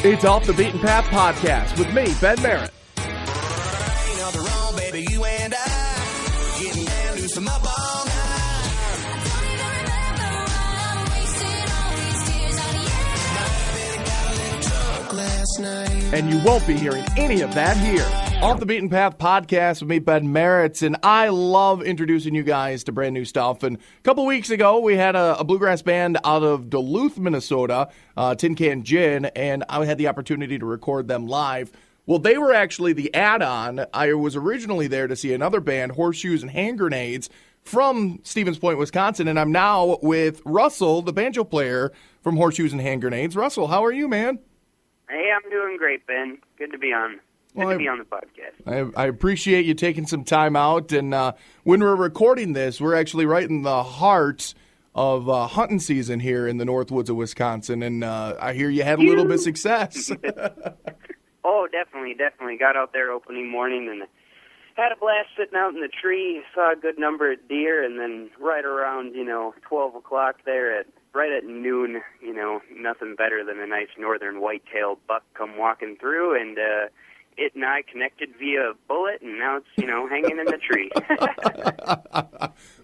It's Off the Beaten Path Podcast with me, Ben Merritt. Ain't nothing wrong, baby, you and I. Getting down, loosen up all night. And you won't be hearing any of that here. Off the Beaten Path Podcast with me, Ben Merritt, and I love introducing you guys to brand new stuff. And a couple weeks ago, we had a bluegrass band out of Duluth, Minnesota, Tin Can Gin, and I had the opportunity to record them live. Well, they were actually the add-on. I was originally there to see another band, Horseshoes and Hand Grenades, from Stevens Point, Wisconsin, and I'm now with Russell, the banjo player from Horseshoes and Hand Grenades. Russell, how are you, man? Hey, I'm doing great, Ben. Good to be on. Good to be on the podcast. I appreciate you taking some time out. And when we're recording this, we're actually right in the heart of hunting season here in the Northwoods of Wisconsin. And I hear you had a little bit of success. Oh, definitely. Got out there opening morning and had a blast sitting out in the tree. Saw a good number of deer. And then right around, 12 o'clock there right at noon, nothing better than a nice northern white-tailed buck come walking through, and it and I connected via bullet, and now it's, hanging in the tree.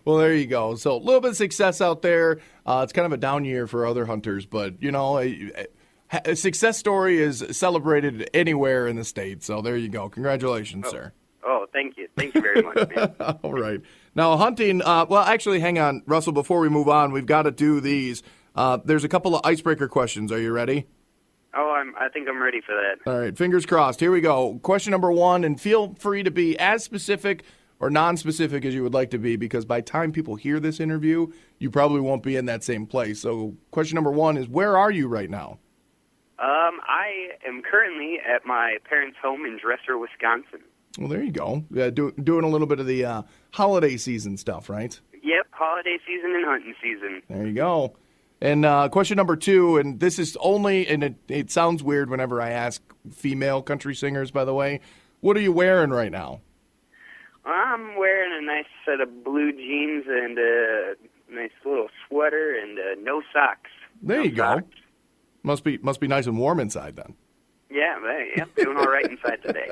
Well, there you go. So a little bit of success out there. It's kind of a down year for other hunters, but, a success story is celebrated anywhere in the state. So there you go. Congratulations, sir. Oh, thank you. Thank you very much, man. All right. Now, hunting, well, actually, hang on, Russell, before we move on, we've got to do these. There's a couple of icebreaker questions. Are you ready? Oh, I think I'm ready for that. All right, fingers crossed. Here we go. Question number one, and feel free to be as specific or non-specific as you would like to be, because by the time people hear this interview, you probably won't be in that same place. So question number one is, where are you right now? I am currently at my parents' home in Dresser, Wisconsin. Well, there you go. Doing a little bit of the holiday season stuff, right? Yep, holiday season and hunting season. There you go. And question number two, and this is only, and it sounds weird whenever I ask female country singers, by the way, what are you wearing right now? I'm wearing a nice set of blue jeans and a nice little sweater and no socks. There you go. Must be nice and warm inside then. Yeah, doing all right inside today.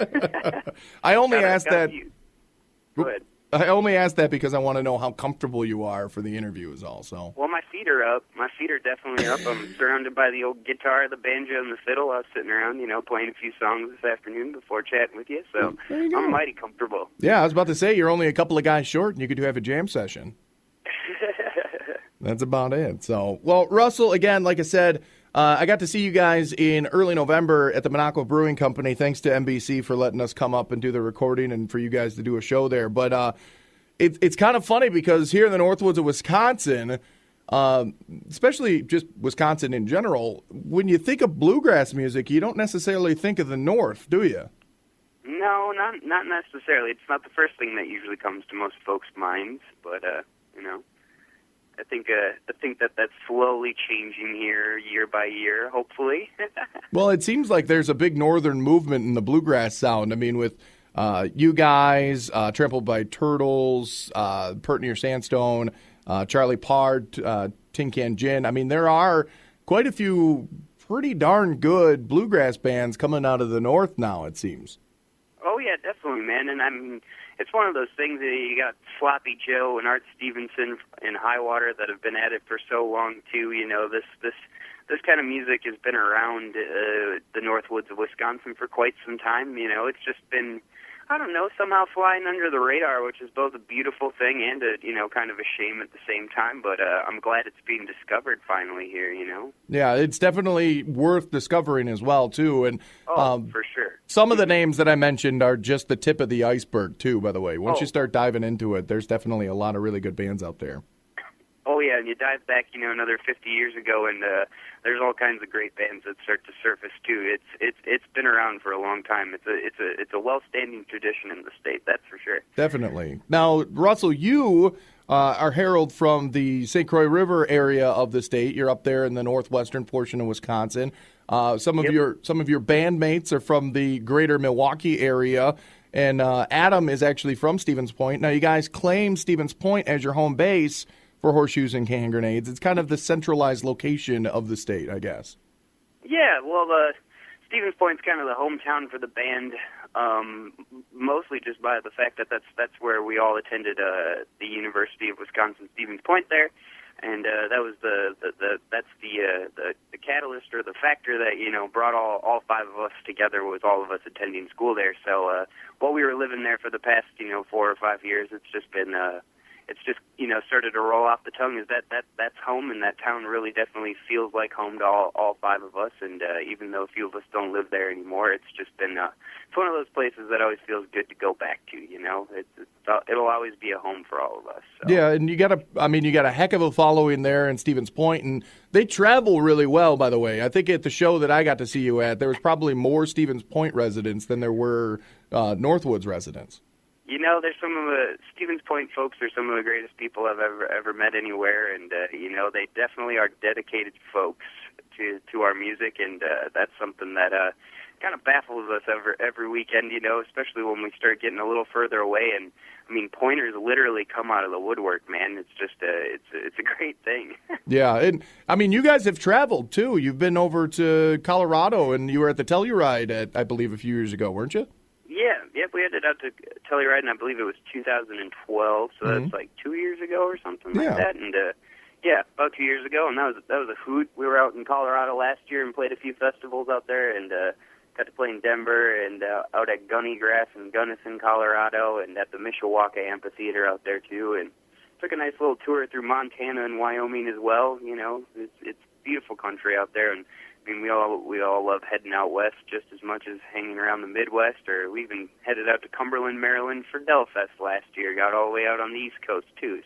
I only asked that. Go ahead. I only asked that because I want to know how comfortable you are for the interview is all. So. Well, my feet are up. My feet are definitely up. I'm surrounded by the old guitar, the banjo, and the fiddle. I was sitting around, playing a few songs this afternoon before chatting with you. So you I'm mighty comfortable. Yeah, I was about to say, you're only a couple of guys short, and you could have a jam session. That's about it. So, well, Russell, again, like I said, I got to see you guys in early November at the Minocqua Brewing Company. Thanks to NBC for letting us come up and do the recording and for you guys to do a show there. But it's kind of funny because here in the Northwoods of Wisconsin, especially just Wisconsin in general, when you think of bluegrass music, you don't necessarily think of the North, do you? No, not necessarily. It's not the first thing that usually comes to most folks' minds, but I think that's slowly changing here year by year, hopefully. Well, it seems like there's a big northern movement in the bluegrass sound. I mean, with you guys, Trampled by Turtles, Pert Near Sandstone, Charlie Pard, Tin Can Gin. I mean, there are quite a few pretty darn good bluegrass bands coming out of the north now, it seems. Oh, yeah, definitely, man. And I mean, it's one of those things that you got Sloppy Joe and Art Stevenson and Highwater that have been at it for so long, too. This kind of music has been around the Northwoods of Wisconsin for quite some time. It's just been, I don't know, somehow flying under the radar, which is both a beautiful thing and kind of a shame at the same time. But I'm glad it's being discovered finally here, Yeah, it's definitely worth discovering as well, too. And for sure. Some of the names that I mentioned are just the tip of the iceberg, too, by the way. Once you start diving into it, there's definitely a lot of really good bands out there. Oh, yeah, and you dive back, another 50 years ago, and there's all kinds of great bands that start to surface, too. It's been around for a long time. It's a well-standing tradition in the state, that's for sure. Definitely. Now, Russell, you are heralded from the St. Croix River area of the state. You're up there in the northwestern portion of Wisconsin. Some of your bandmates are from the greater Milwaukee area, and Adam is actually from Stevens Point. Now, you guys claim Stevens Point as your home base for Horseshoes and Hand Grenades. It's kind of the centralized location of the state, I guess. Yeah, well, Stevens Point's kind of the hometown for the band, mostly just by the fact that that's where we all attended the University of Wisconsin Stevens Point there, and that was the catalyst or the factor that brought all five of us together, was all of us attending school there. So while we were living there for the past 4 or 5 years, it's just been started to roll off the tongue is that's home, and that town really definitely feels like home to all five of us. And even though a few of us don't live there anymore, it's just been it's one of those places that always feels good to go back to. It'll always be a home for all of us. So. Yeah, and you got a heck of a following there in Stevens Point, and they travel really well. By the way, I think at the show that I got to see you at, there was probably more Stevens Point residents than there were Northwoods residents. There's some of the Stevens Point folks are some of the greatest people I've ever met anywhere, and they definitely are dedicated folks to our music, and that's something that kind of baffles us every weekend, especially when we start getting a little further away. And I mean, pointers literally come out of the woodwork, man. It's just it's a great thing. Yeah, and I mean, you guys have traveled too. You've been over to Colorado, and you were at the Telluride, I believe, a few years ago, weren't you? Yep, we headed out to Telluride, and I believe it was 2012, so that's like 2 years ago or something like that. And about 2 years ago, and that was a hoot. We were out in Colorado last year and played a few festivals out there, and got to play in Denver and out at Gunnygrass in Gunnison, Colorado, and at the Mishawaka Amphitheater out there too. And took a nice little tour through Montana and Wyoming as well. It's beautiful country out there, and I mean, we all love heading out west just as much as hanging around the Midwest. Or we even headed out to Cumberland, Maryland for Delfest last year. Got all the way out on the East Coast too.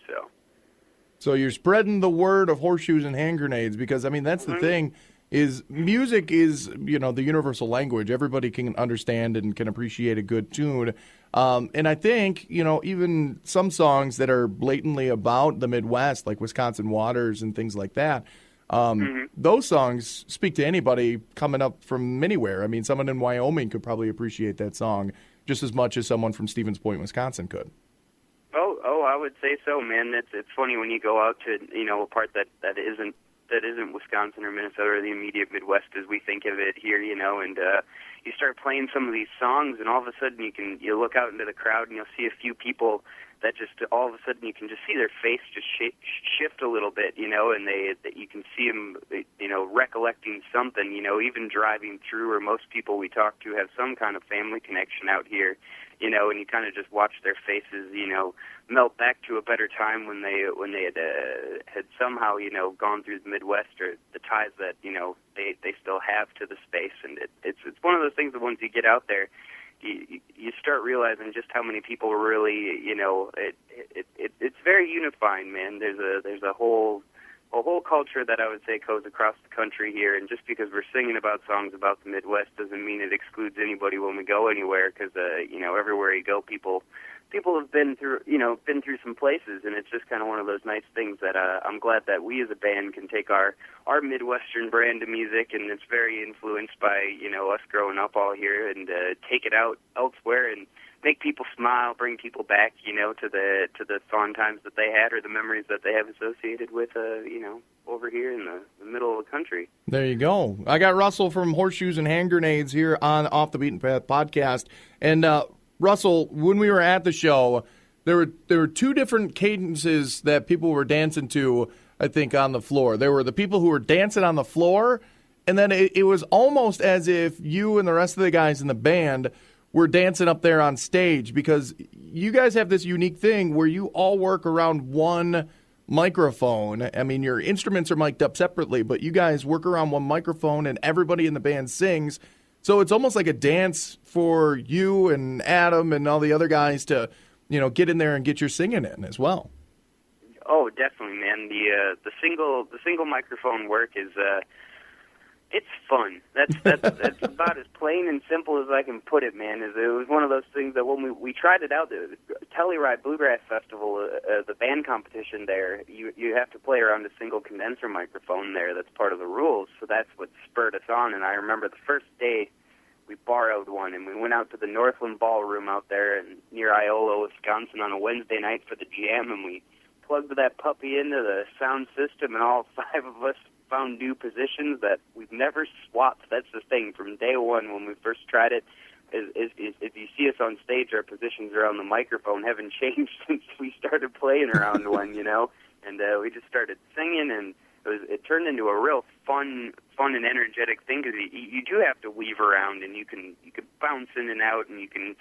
So you're spreading the word of Horseshoes and hand grenades, because I mean that's the thing. Is music is the universal language. Everybody can understand and can appreciate a good tune. And I think even some songs that are blatantly about the Midwest, like Wisconsin Waters and things like that. Those songs speak to anybody coming up from anywhere. I mean, someone in Wyoming could probably appreciate that song just as much as someone from Stevens Point, Wisconsin could. Oh, I would say so, man. It's funny when you go out to a part that isn't Wisconsin or Minnesota or the immediate Midwest as we think of it here, and you start playing some of these songs, and all of a sudden you look out into the crowd and you'll see a few people that just all of a sudden you can just see their face just shift a little bit, and that you can see them, recollecting something, even driving through, or most people we talk to have some kind of family connection out here, and you kind of just watch their faces, melt back to a better time when they had somehow, gone through the Midwest, or the ties that, they still have to the space. And it's one of those things that once you get out there, you start realizing just how many people really, it's very unifying, man. There's a whole culture that I would say goes across the country here, and just because we're singing about songs about the Midwest doesn't mean it excludes anybody when we go anywhere, because everywhere you go, people have been through some places, and it's just kind of one of those nice things that I'm glad that we as a band can take our Midwestern brand of music, and it's very influenced by us growing up all here, and take it out elsewhere and make people smile, bring people back, to the fun times that they had, or the memories that they have associated with, over here in the middle of the country. There you go. I got Russell from Horseshoes and Hand Grenades here on Off the Beaten Path podcast. And Russell, when we were at the show, there were two different cadences that people were dancing to, I think, on the floor. There were the people who were dancing on the floor, and then it was almost as if you and the rest of the guys in the band were dancing up there on stage, because you guys have this unique thing where you all work around one microphone. I mean, your instruments are mic'd up separately, but you guys work around one microphone and everybody in the band sings. So it's almost like a dance for you and Adam and all the other guys to, get in there and get your singing in as well. Oh, definitely, man. The single microphone work is it's fun. That's about as plain and simple as I can put it, man. It was one of those things that when we tried it out, the Telluride Bluegrass Festival, the band competition there, you have to play around a single condenser microphone there. That's part of the rules, so that's what spurred us on. And I remember the first day we borrowed one, and we went out to the Northland Ballroom out there near Iola, Wisconsin on a Wednesday night for the jam, and we plugged that puppy into the sound system, and all five of us found new positions that we've never swapped. That's the thing from day one when we first tried it. Is if you see us on stage, our positions around the microphone haven't changed since we started playing around one, and we just started singing, and it turned into a real fun and energetic thing, because you do have to weave around, and you can bounce in and out, and you can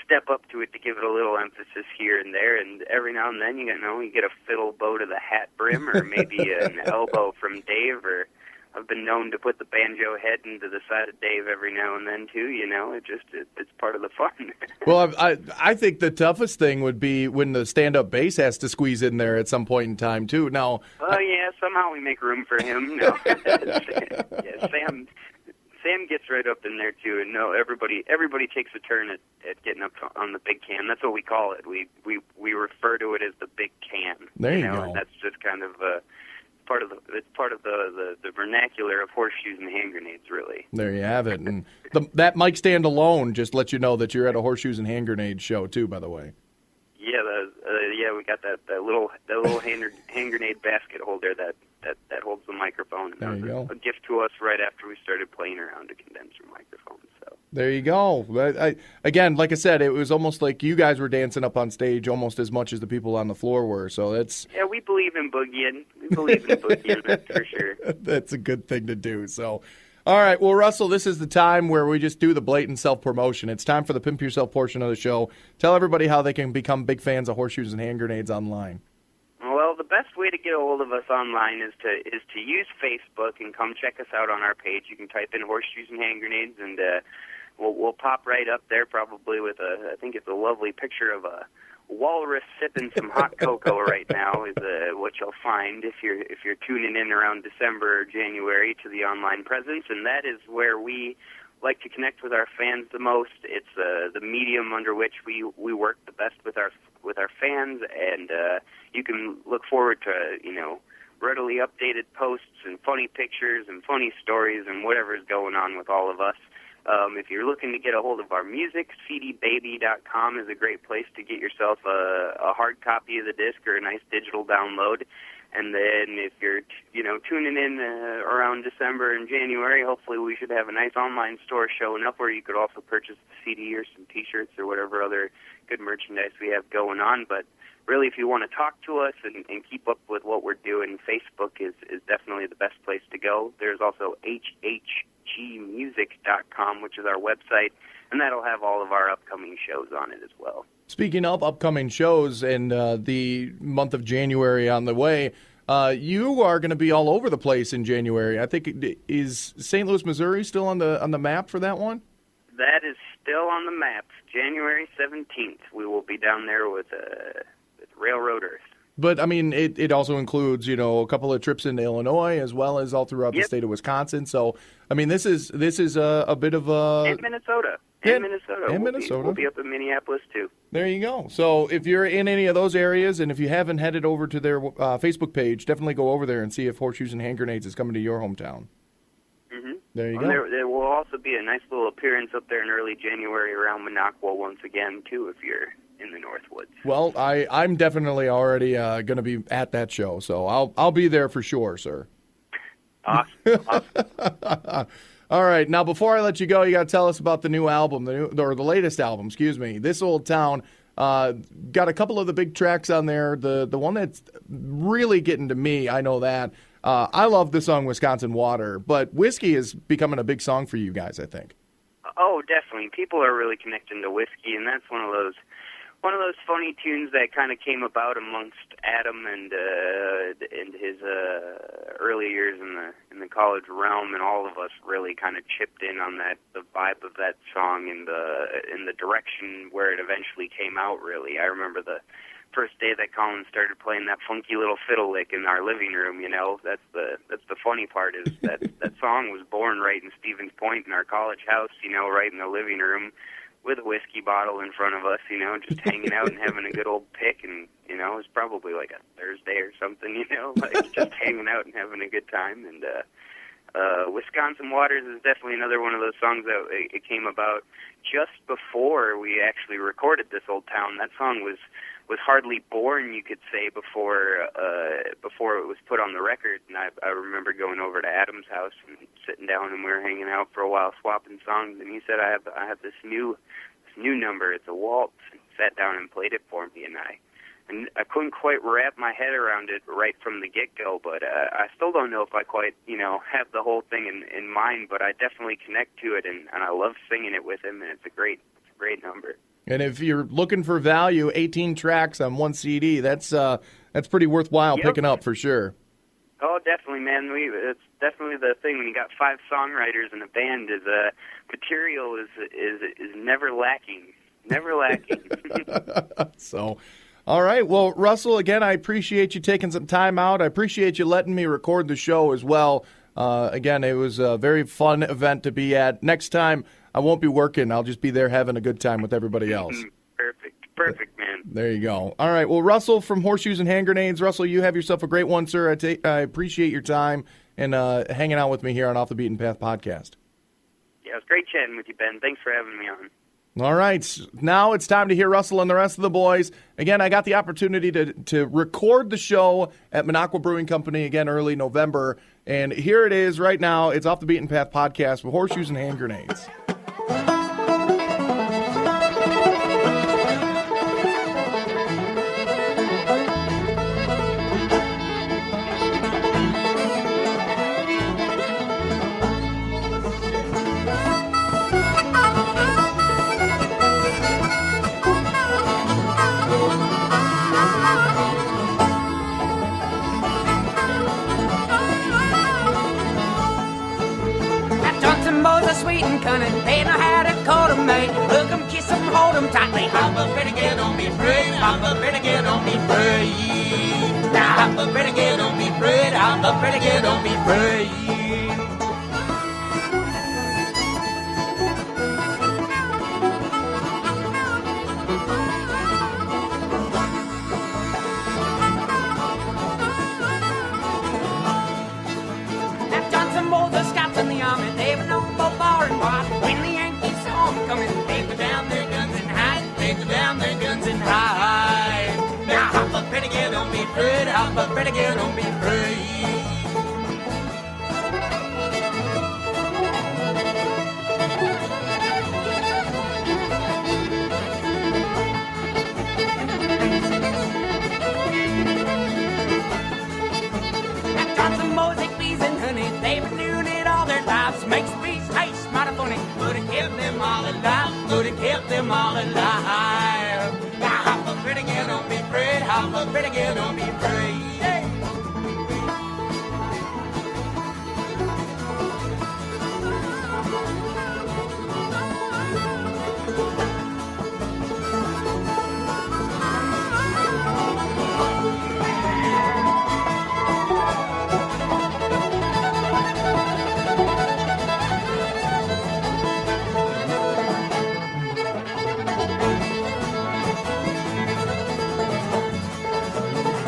step up to it to give it a little emphasis here and there, and every now and then you get a fiddle bow to the hat brim, or maybe an elbow from Dave, or I've been known to put the banjo head into the side of Dave every now and then too. It's part of the fun. Well, I think the toughest thing would be when the stand-up bass has to squeeze in there at some point in time too. Now, yeah, somehow we make room for him. No, yeah, Sam gets right up in there too, and no, everybody takes a turn at getting up on the big can. That's what we call it. We refer to it as the big can. There you go. And that's just kind of part of the vernacular of horseshoes and hand grenades, really. There you have it. And that mic stand alone just lets you know that you're at a horseshoes and hand grenade show too, by the way. Yeah, we got that little hand grenade basket holder that holds the microphone. And there you go. A gift to us right after we started playing around a condenser microphone. So there you go. Again, like I said, it was almost like you guys were dancing up on stage almost as much as the people on the floor were. So yeah, we believe in boogieing. We believe in boogieing, that's for sure. That's a good thing to do. So. All right, well, Russell, this is the time where we just do the blatant self-promotion. It's time for the Pimp Yourself portion of the show. Tell everybody how they can become big fans of horseshoes and hand grenades online. Well, the best way to get a hold of us online is to use Facebook and come check us out on our page. You can type in horseshoes and hand grenades, and we'll pop right up there, probably with I think it's a lovely picture of a walrus sipping some hot cocoa right now is what you'll find if you're tuning in around December or January to the online presence, and that is where we like to connect with our fans the most. It's the medium under which we work the best with our fans, and you can look forward to readily updated posts and funny pictures and funny stories and whatever's going on with all of us. If you're looking to get a hold of our music, cdbaby.com is a great place to get yourself a hard copy of the disc or a nice digital download. And then if you're, tuning in around December and January, hopefully we should have a nice online store showing up where you could also purchase the CD or some T-shirts or whatever other good merchandise we have going on. But really, if you want to talk to us and keep up with what we're doing, Facebook is definitely the best place to go. There's also hhgmusic.com, which is our website, and that'll have all of our upcoming shows on it as well. Speaking of upcoming shows and the month of January on the way, you are going to be all over the place in January. I think, is St. Louis, Missouri still on the map for that one? That is still on the map. January 17th, we will be down there with Railroad Earth. But, I mean, it also includes, a couple of trips into Illinois as well as all throughout the state of Wisconsin. So, I mean, this is a bit of a... And Minnesota. We'll be up in Minneapolis, too. There you go. So if you're in any of those areas, and if you haven't headed over to their Facebook page, definitely go over there and see if Horseshoes and Hand Grenades is coming to your hometown. Mm-hmm. There you go. There will also be a nice little appearance up there in early January around Minocqua once again, too, if you're in the Northwoods. Well, I'm definitely already going to be at that show, so I'll be there for sure, sir. Awesome. All right, now before I let you go, you got to tell us about the new album, the latest album, excuse me. This Old Town got a couple of the big tracks on there. The one that's really getting to me, I know that. I love the song Wisconsin Water, but Whiskey is becoming a big song for you guys, I think. Oh, definitely. People are really connecting to Whiskey, and that's one of those funny tunes that kind of came about amongst Adam and his early years in the college realm, and all of us really kind of chipped in on the vibe of that song and in the direction where it eventually came out. Really, I remember the first day that Colin started playing that funky little fiddle lick in our living room. That's the funny part is that song was born right in Stevens Point in our college house. Right in the living room, with a whiskey bottle in front of us, just hanging out and having a good old pick, and, it was probably like a Thursday or something, like just hanging out and having a good time, and, Wisconsin Waters is definitely another one of those songs that it came about just before we actually recorded This Old Town. That song was was hardly born, you could say, before it was put on the record. And I remember going over to Adam's house and sitting down, and we were hanging out for a while, swapping songs. And he said, "I have this new number. It's a waltz." And sat down and played it for me, and I couldn't quite wrap my head around it right from the get-go. But I still don't know if I quite have the whole thing in mind. But I definitely connect to it, and I love singing it with him. And it's a great number. And if you're looking for value, 18 tracks on one CD, that's pretty worthwhile picking up for sure. Oh, definitely, man. It's definitely the thing when you got 5 songwriters in a band. Is material is never lacking, never lacking. So, all right. Well, Russell, again, I appreciate you taking some time out. I appreciate you letting me record the show as well. Again, it was a very fun event to be at. Next time, I won't be working. I'll just be there having a good time with everybody else. Perfect, man. There you go. All right. Well, Russell from Horseshoes and Hand Grenades. Russell, you have yourself a great one, sir. I appreciate your time and hanging out with me here on Off the Beaten Path podcast. Yeah, it was great chatting with you, Ben. Thanks for having me on. All right. Now it's time to hear Russell and the rest of the boys. Again, I got the opportunity to record the show at Minocqua Brewing Company again early November. And here it is right now. It's Off the Beaten Path podcast with Horseshoes and Hand Grenades. Sweet and cunning, they know how to call them, mate. Hook 'em, kiss 'em, hold 'em tightly. Hop up, better get on me, Fred. Hop up, better get on me, Fred. Now hop up, better get on me, Fred. Hop up, better get on me, Fred. Now Johnson was a scout in the army. They were known for bar and bar. When the Yankees saw them coming, they put down their guns and hide. They put down their guns and hide. Now hop up, better get on me, Fred. Hop up, better get on me, Fred. Now Johnson, Mosaic, bees and honey, they were doing it all their lives. Makes bees taste mighty funny. Would have kept them all alive. Would have kept them all alive. Now hop up, better get on me, Fred. Hop up, better get on me, Fred. Hey.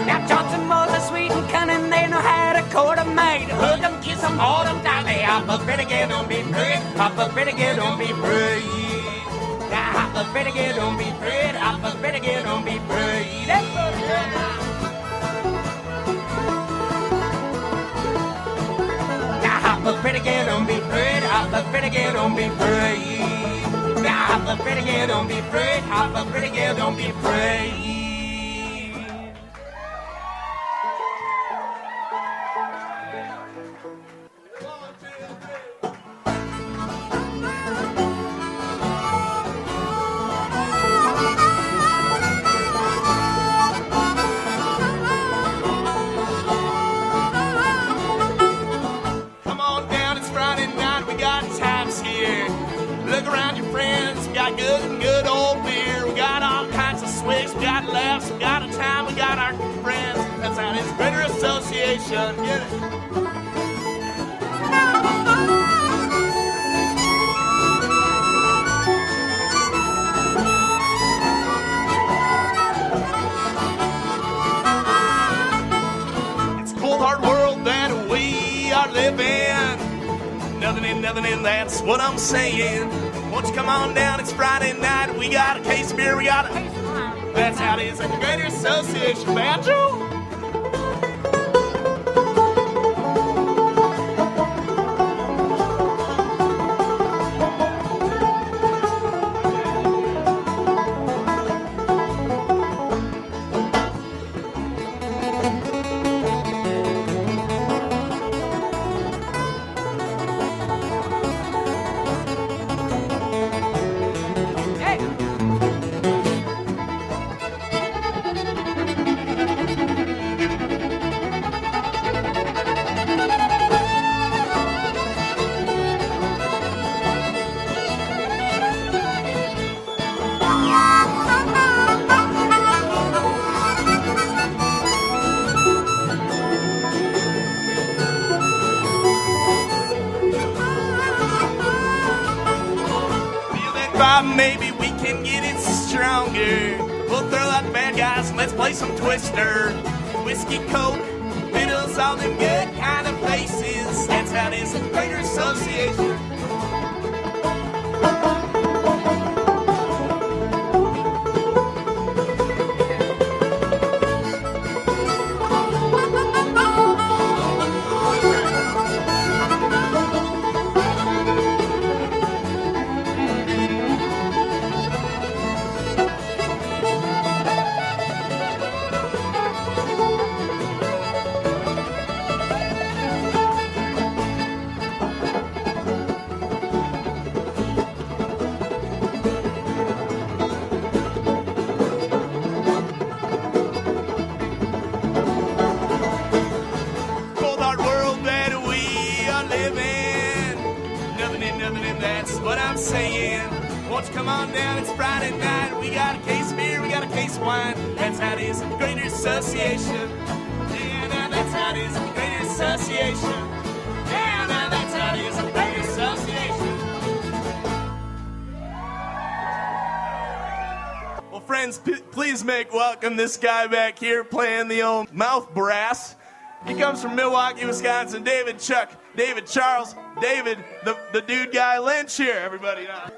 Now Johnson was a sweet and cunning, they know how to court a maid. Hug 'em, kiss 'em, hold 'em tightly. Hop up, better get on me, Fred. Hop up, better get on me, Fred. Now hop up, better get on me, Fred. Hop up, better get on me, Fred. Now hop up, better get on me, Fred. Hop up, better get on me, Fred. Now hop up, better get on me, Fred. Hop up, better get on me, Fred. Come on down, it's Friday night, we got times here. Look around your friends, we got good old beer. We got all kinds of swigs, we got laughs, we got a time, we got our friends. That's how this Critter Association, get it? It's a cold hard world that we are living. Nothing in, that's what I'm saying. Won't you come on down, it's Friday night. We got a case of beer, we got a That's how it is at the Greater Association. Banjo? Maybe we can get it stronger. We'll throw out the bad guys and let's play some Twister. Whiskey, Coke, Beatles, all them good kind of places. That's how it is at the Greater Association. What I'm saying, won't you come on down? It's Friday night. We got a case of beer, we got a case of wine. That's how it is at the Greater Association. Yeah, now that's how it is at the Greater Association. Yeah, now that's how it is at the Greater Association. Well, friends, please make welcome this guy back here playing the old mouth brass. He comes from Milwaukee, Wisconsin. David Charles, David, the dude guy Lynch here, everybody now.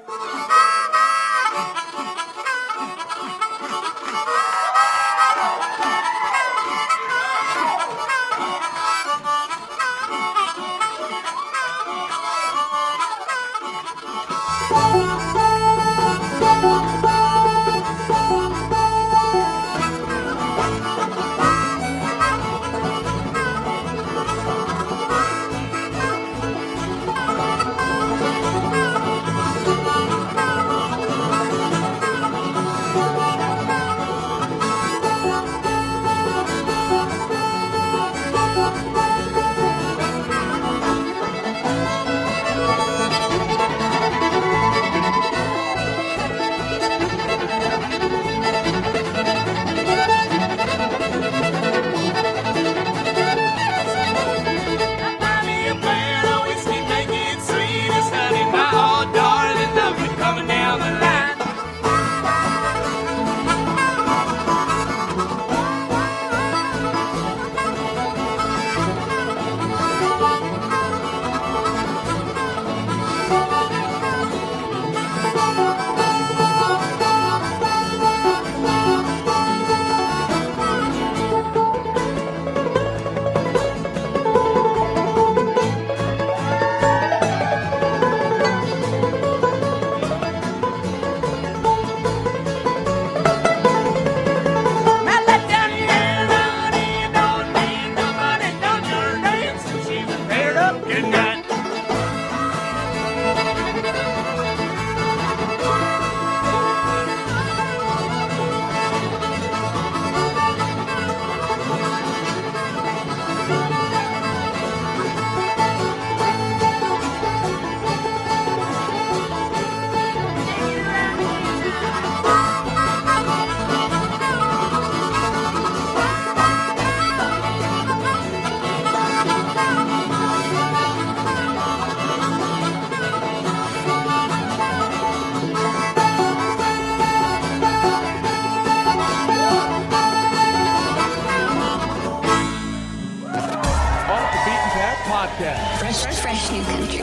Podcast. Fresh new country.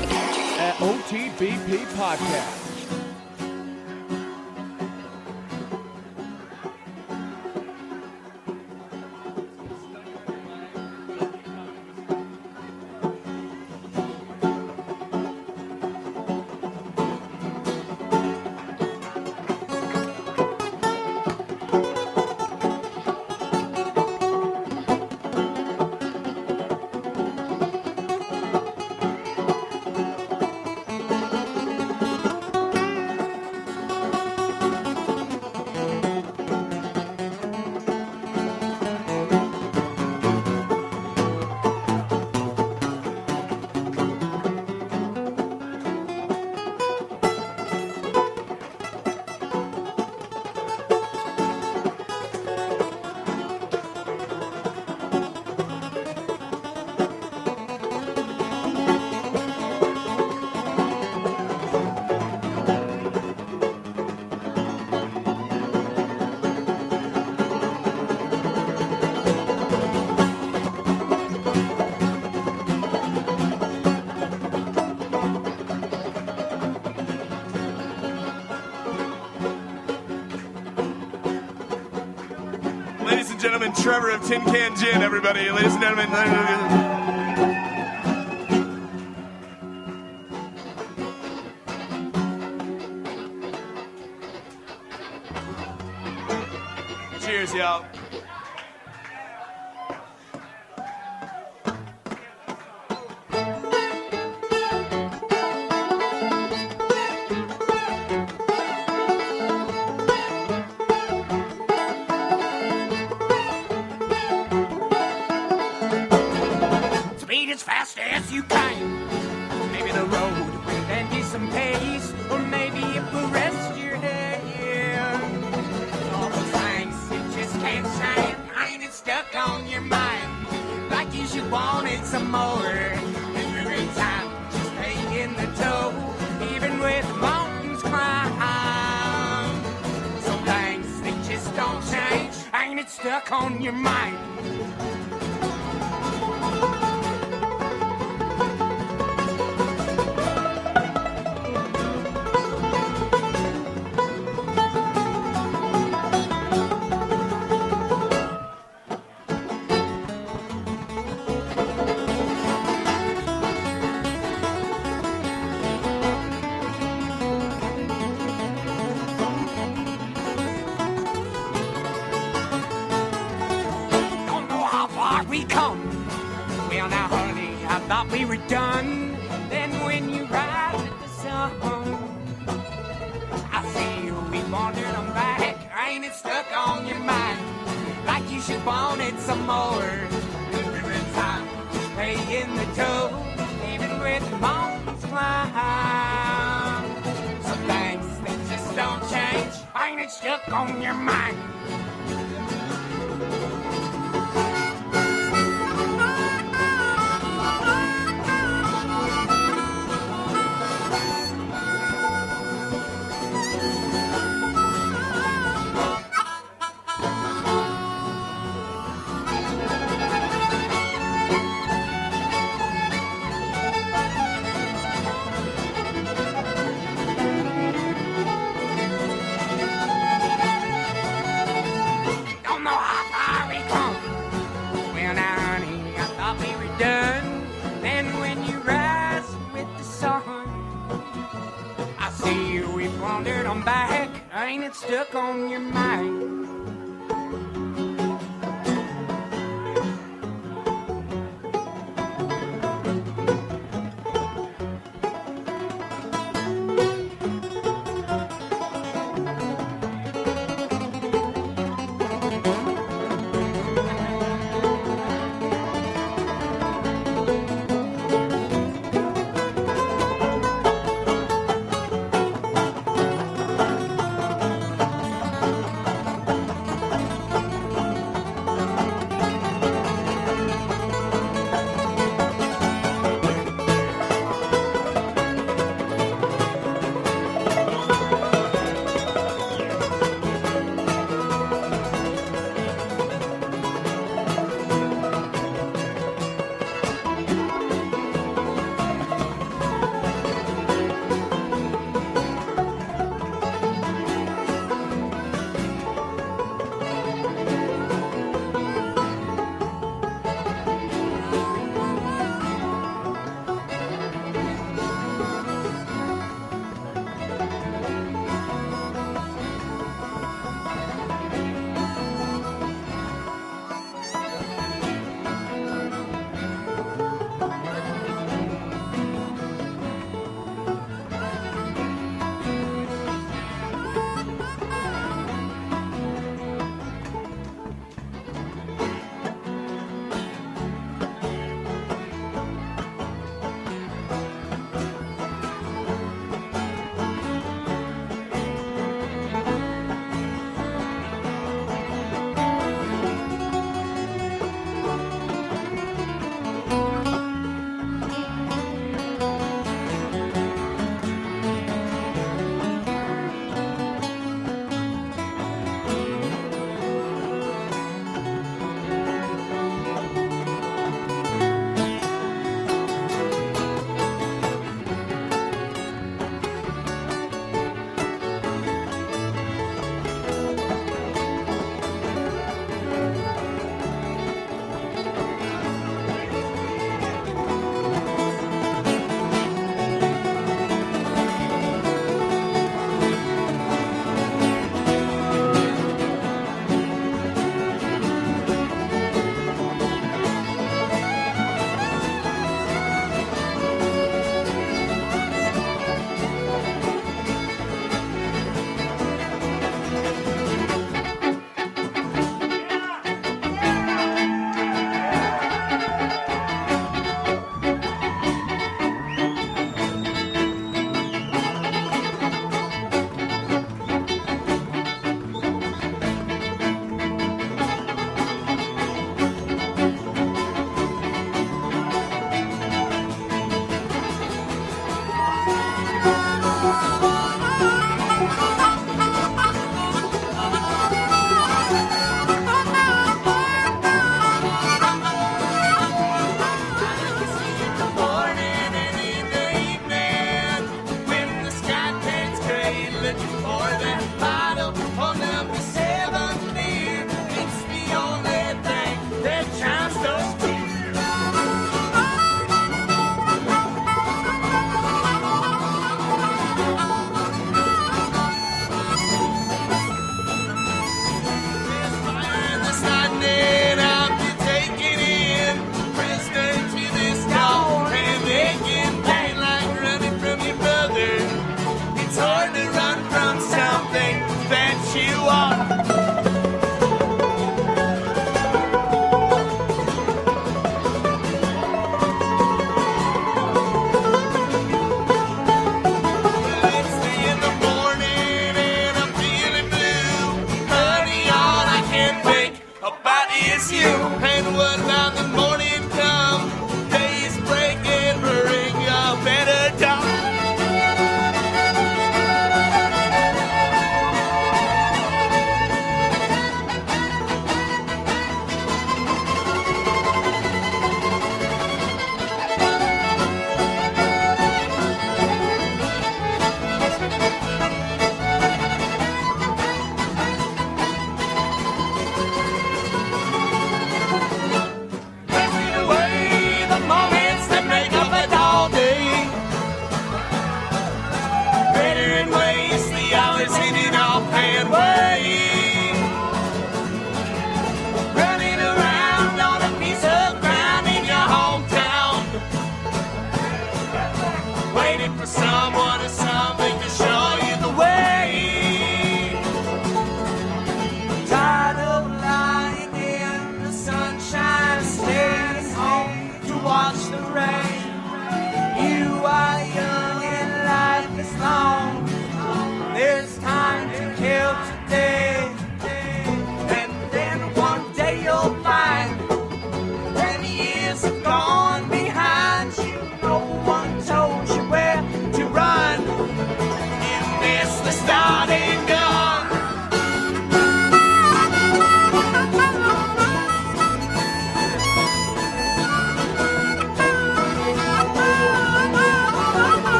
At OTBP Podcast. and gentlemen, Trevor of Tin Can Gin, everybody. Ladies and gentlemen. Cheers, y'all. Speed as fast as you can. Maybe the road will lend you some pace, or maybe it will rest your head. All those things you just can't stand, ain't it stuck on your mind? Like you should want it some more. Every time, just paying the toll, even with mountains climb. Some things they just don't change, ain't it stuck on your mind? We come. Well, now, honey, I thought we were done. Then when you rise with the sun, I see you, we wandered on back. Ain't it stuck on your mind? Like you should want it some more. Every time, just paying the toll, even with the mountains climb. Some things, they just don't change. Ain't it stuck on your mind? Done. Then when you rise with the sun, I see you, we've wandered on back. Ain't it stuck on your mind?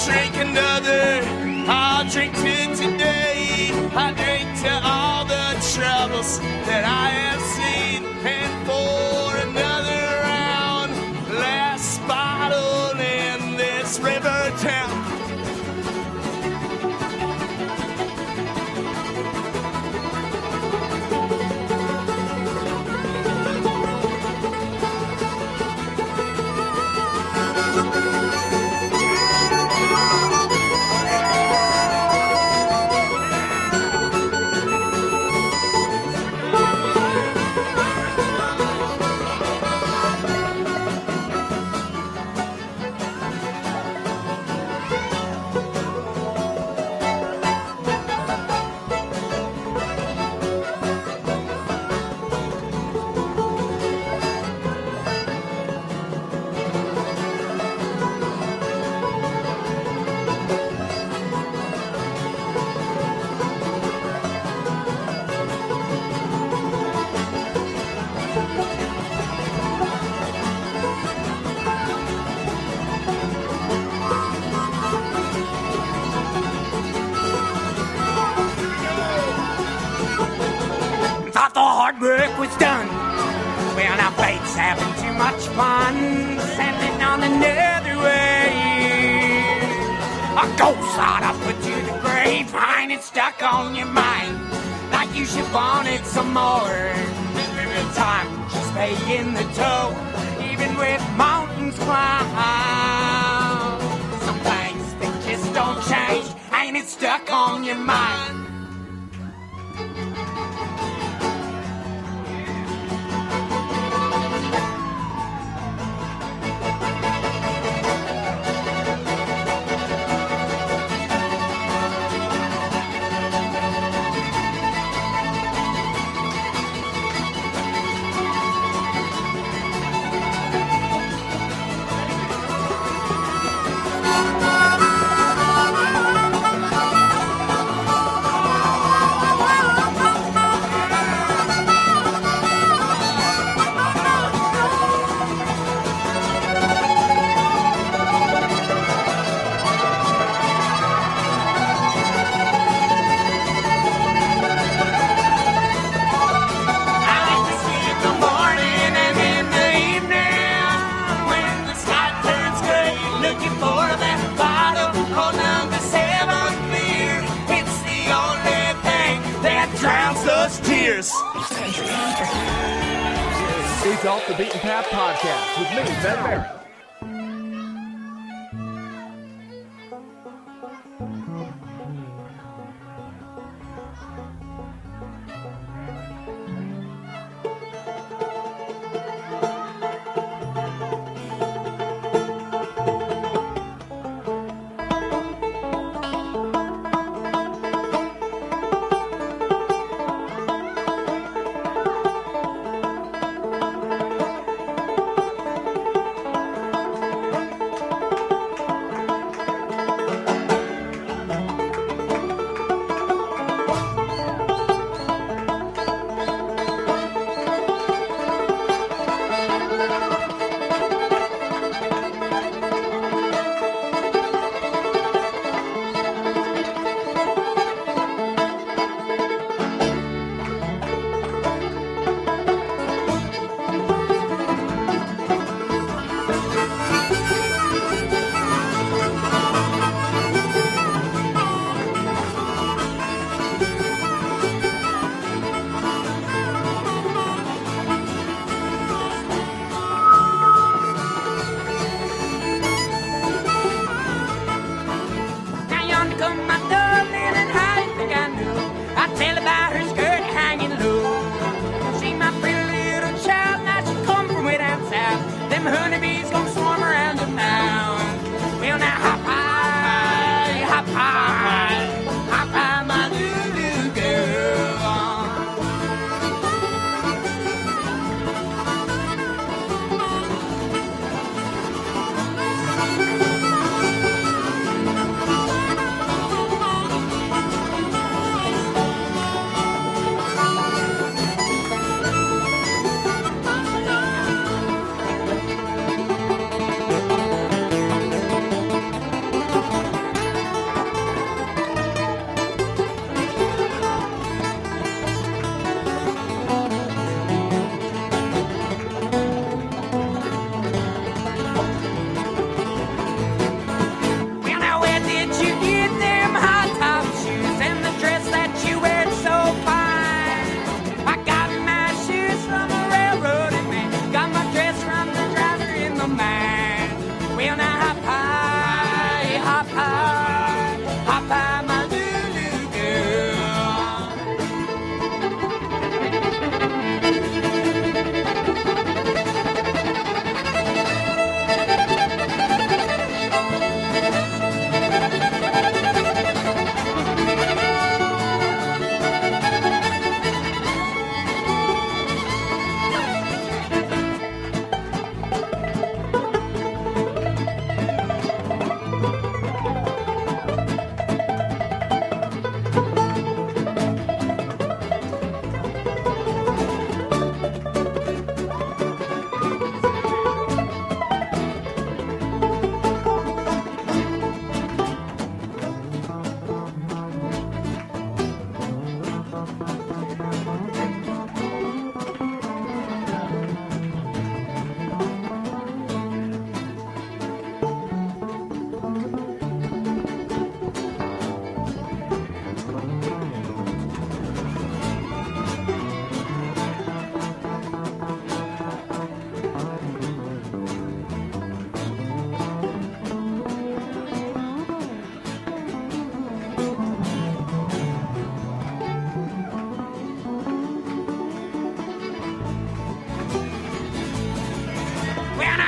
drink another. I'll drink to today. I drink to all the troubles that I have seen. And for another round, last bottle in this river town. having too much fun, sailing on another wave. A ghost ought to put you to the grave, find it stuck on your mind, like you should want it some more. Every time just paying the toll, even with mountains climbed. Some things that just don't change, ain't it stuck on your mind? It's Off the Beaten Path Podcast with me, Ben Barrett. Honeybees gonna swarm around them now. Well, now hop high, hop high, hop high, my little girl.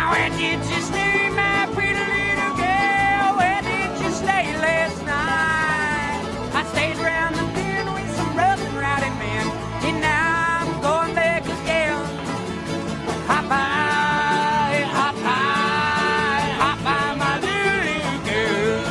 Now where did you stay, my pretty little girl? Where did you stay last night? I stayed around the bend with some rough and rowdy men, and now I'm going back again. Hop by, hop by, hop by, my little girl.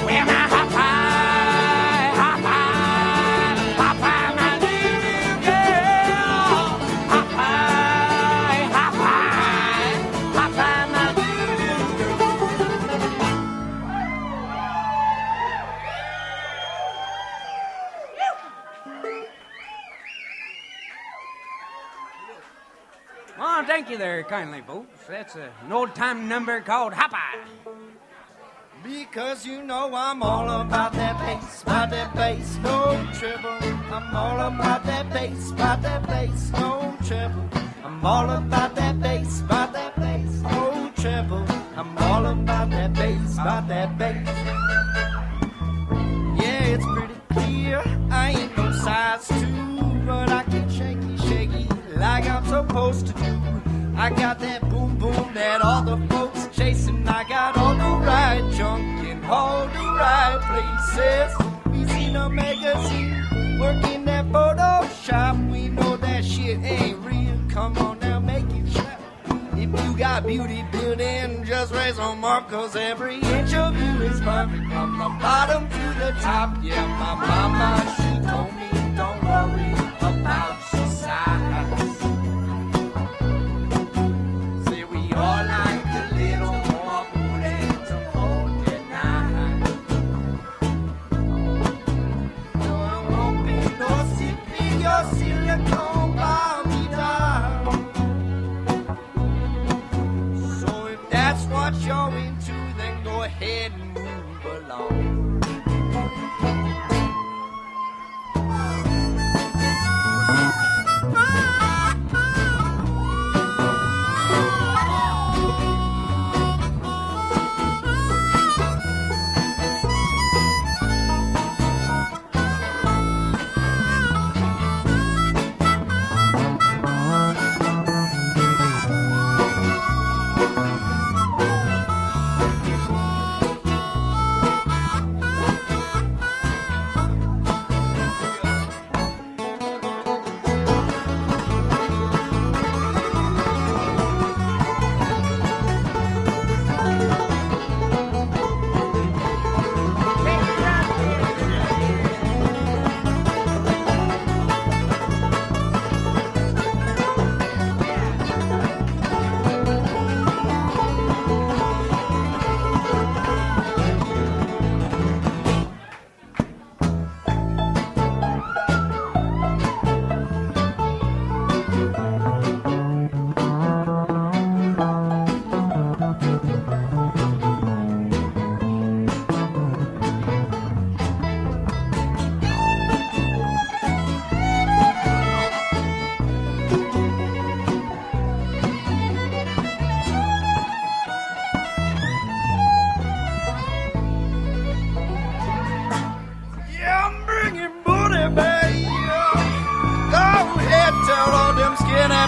Well, now hop high, hop high, hop high, my little girl. Hop high, hop high, hop high, my little girl. Oh, thank you there, kindly folks. That's an old-time number called Hop High. Because you know I'm all about that bass, no trouble. I'm all about that bass, no trouble. I'm all about that bass, no trouble. I'm all about that bass, Yeah, it's pretty clear I ain't no size 2, but I can shaky like I'm supposed to do. I got that boom boom that all the folks chasing. I got all the right junk in all the right places. We seen a magazine working that Photoshop. We know that shit ain't real. Come on now, make it snap. If you got beauty built in, just raise a mark, 'cause every inch of you is perfect from the bottom to the top. Yeah, my mama, she told me don't worry about your size. All like a little more booty to hold you nice. No, I won't be no sipping your silicone Barbie doll. So if that's what you're into, then go ahead and move along.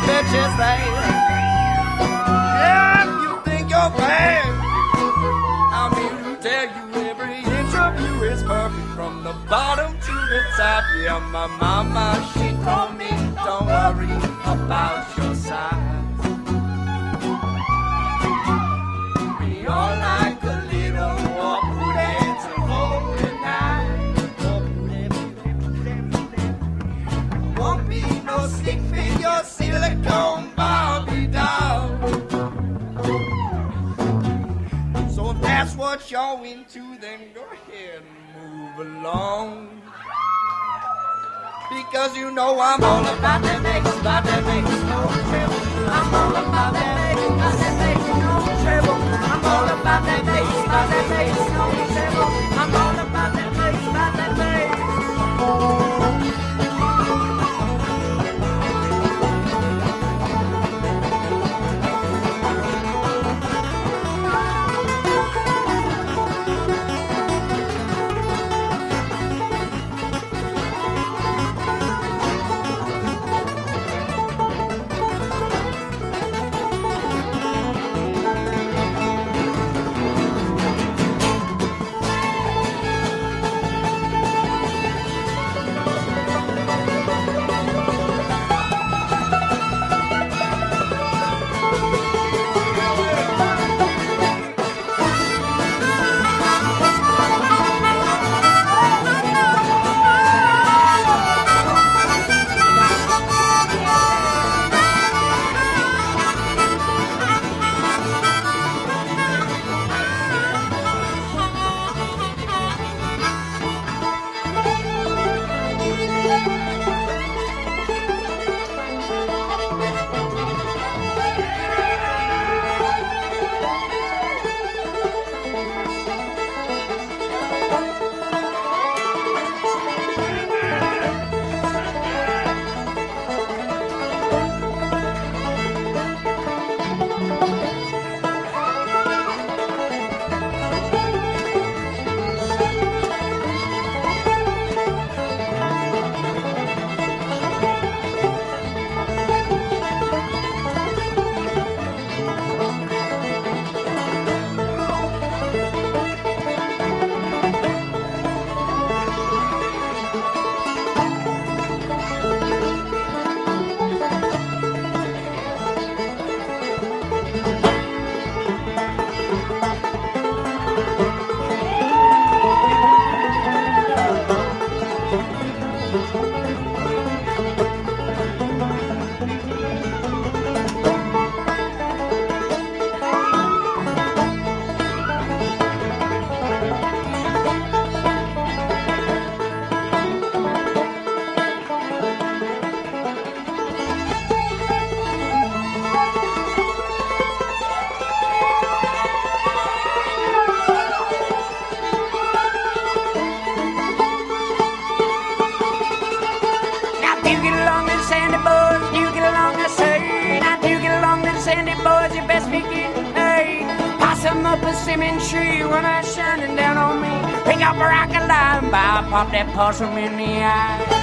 bitches they. Yeah, if you think you're bad, I'm here to tell you every inch of you is perfect from the bottom to the top. Yeah, my mama, she told me don't worry about your size. We all like a little more booty to hold tonight. you're into, then go ahead and move along. Because you know I'm all about that bass, no trouble. I'm all about that bass, no trouble. I'm all about that bass, no trouble. I'm all about that bass. Persimmon tree when I shining down on me. Pick up a rock and lime by, pop that possum in the eye.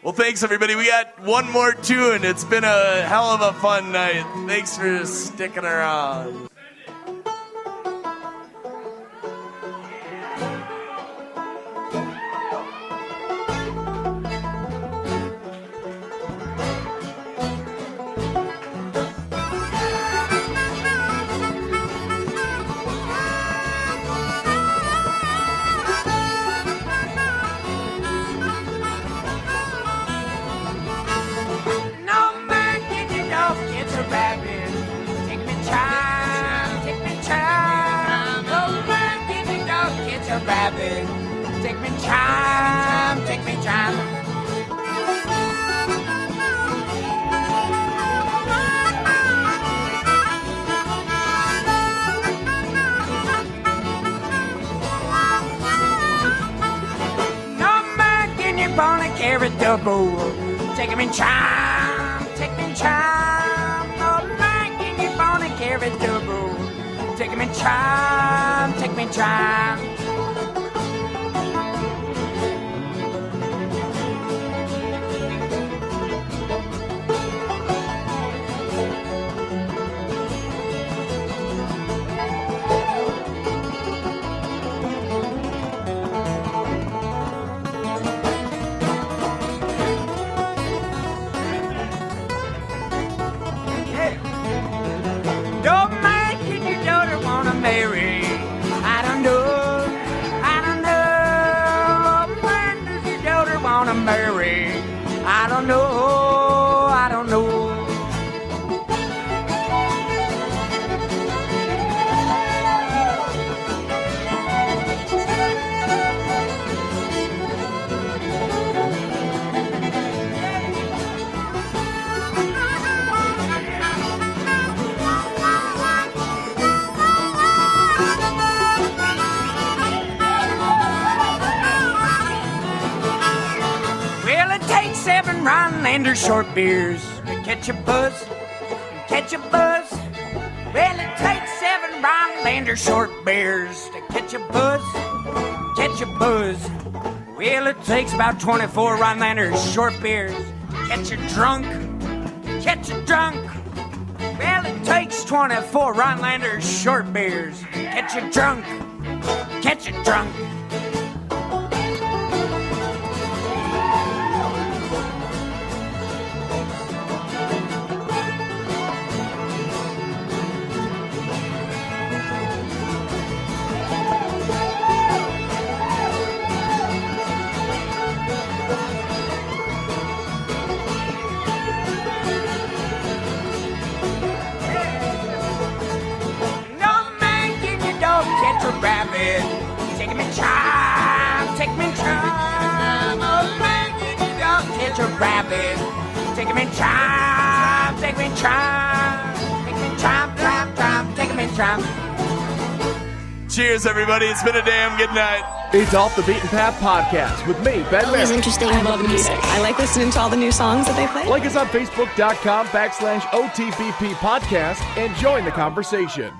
Well, thanks, everybody. We got one more tune. It's been a hell of a fun night. Thanks for sticking around. Take me time, take me time. No man can you wanna carry the bull. Take me time, take me time. No man can you wanna carry the bull. Take me time, take me time. Don't mind can your daughter wanna marry? I don't know, I don't know. When does your daughter wanna marry? I don't know, I don't know. Well, it takes 7 Rhinelander short beers to catch a buzz, catch a buzz. Well, it takes 7 Rhinelander short beers to catch a buzz, catch a buzz. Well, it takes about 24 Rhinelander short beers to catch a drunk, catch a drunk. Well, it takes 24 Rhinelander short beers to catch a drunk, catch a drunk. Rabbit, take me time, take me time. Oh, man, you don't catch a rabbit. Take me time, take me time, take me time, time, time, take me time. Cheers, everybody. It's been a damn good night. It's Off the Beaten Path podcast with me, Ben Always Merritt. interesting. I love music. I like listening to all the new songs that they play. Like us on Facebook.com/OTBP podcast and join the conversation.